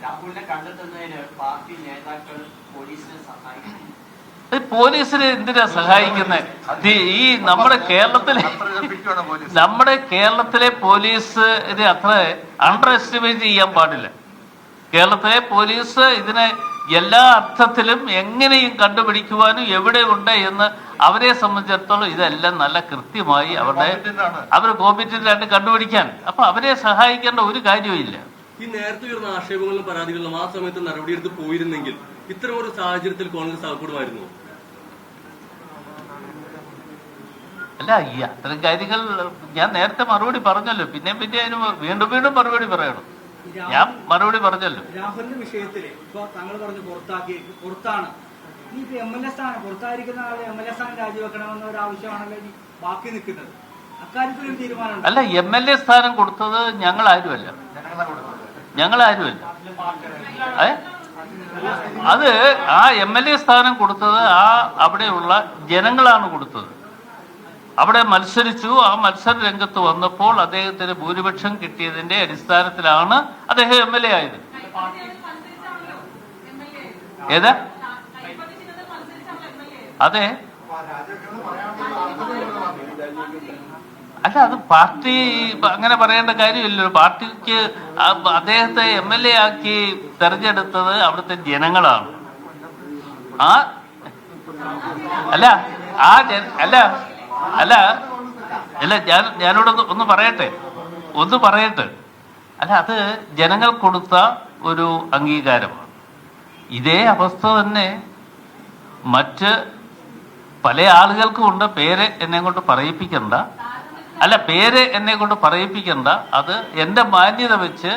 രാഹുലിനെ കണ്ടെത്തുന്നതിന് പാർട്ടി നേതാക്കൾ പോലീസിനെ സഹായിക്കും. പോലീസിനെ എന്തിനാ സഹായിക്കുന്നത്? ഈ നമ്മുടെ കേരളത്തിലെ പോലീസിനെ അത്ര അണ്ടർ എസ്റ്റിമേറ്റ് ചെയ്യാൻ പാടില്ല. കേരളത്തിലെ പോലീസ് ഇതിനെ എല്ലാ അർത്ഥത്തിലും എങ്ങനെയും കണ്ടുപിടിക്കുവാനും എവിടെ ഉണ്ട് എന്ന് അവരെ സംബന്ധിച്ചിടത്തോളം ഇതെല്ലാം നല്ല കൃത്യമായി അവർ കോമ്പറ്റന്റ് ആയിട്ട് കണ്ടുപിടിക്കാൻ. അപ്പൊ അവരെ സഹായിക്കേണ്ട ഒരു കാര്യമില്ല. ഈ നേരത്തെ ഉയർന്ന ആക്ഷേപങ്ങളും പരാതികളും ആ സമയത്ത് നടപടിയെടുത്ത് പോയിരുന്നെങ്കിൽ ഇത്തരം ഒരു സാഹചര്യത്തിൽ കോൺഗ്രസ് അകപ്പെടുമായിരുന്നു. അല്ല, ഈ അത്തരം കാര്യങ്ങൾ ഞാൻ നേരത്തെ മറുപടി പറഞ്ഞല്ലോ. പിന്നെ അതിന് വീണ്ടും മറുപടി പറയണം. ഞാൻ മറുപടി പറഞ്ഞല്ലോ. രാഹുലിന്റെ വിഷയത്തില് ഇപ്പൊ താങ്കൾ പറഞ്ഞു പുറത്താണ് ഈ MLA സ്ഥാനം പുറത്തായിരിക്കുന്ന ആളെ MLA സ്ഥാനം രാജിവെക്കണമെന്ന ഒരു ആവശ്യമാണല്ലോ ഇനി ബാക്കി നിൽക്കുന്നത്. അക്കാര്യത്തിൽ ഒരു തീരുമാനം അല്ല, MLA സ്ഥാനം കൊടുത്തത് ഞങ്ങളാരുമല്ല. അത് ആ MLA സ്ഥാനം കൊടുത്തത് അവിടെയുള്ള ജനങ്ങളാണ് കൊടുത്തത്. അവിടെ മത്സരിച്ചു. ആ മത്സര രംഗത്ത് വന്നപ്പോൾ അദ്ദേഹത്തിന് ഭൂരിപക്ഷം കിട്ടിയതിന്റെ അടിസ്ഥാനത്തിലാണ് അദ്ദേഹം MLA ആയത്. ഏതാ? അതെ. അല്ല, അത് പാർട്ടി അങ്ങനെ പറയേണ്ട കാര്യമില്ലല്ലോ. പാർട്ടിക്ക് അദ്ദേഹത്തെ MLA ആക്കി തെരഞ്ഞെടുത്തത് അവിടുത്തെ ജനങ്ങളാണ്. ഞാനോട് ഒന്ന് പറയട്ടെ. അല്ല, അത് ജനങ്ങൾ കൊടുത്ത ഒരു അംഗീകാരമാണ്. ഇതേ അവസ്ഥ തന്നെ മറ്റ് പല ആളുകൾക്കും ഉണ്ട്. പേര് എന്നെ കൊണ്ട് പറയിപ്പിക്കണ്ട. അത് എൻ്റെ മാന്യത വെച്ച്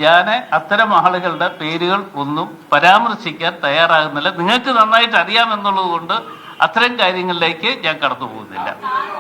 ഞാൻ അത്തരം ആളുകളുടെ പേരുകൾ ഒന്നും പരാമർശിക്കാൻ തയ്യാറാകുന്നില്ല. നിങ്ങൾക്ക് നന്നായിട്ട് അറിയാമെന്നുള്ളത് കൊണ്ട് അത്തരം കാര്യങ്ങളിലേക്ക് ഞാൻ കടന്നു പോകുന്നില്ല.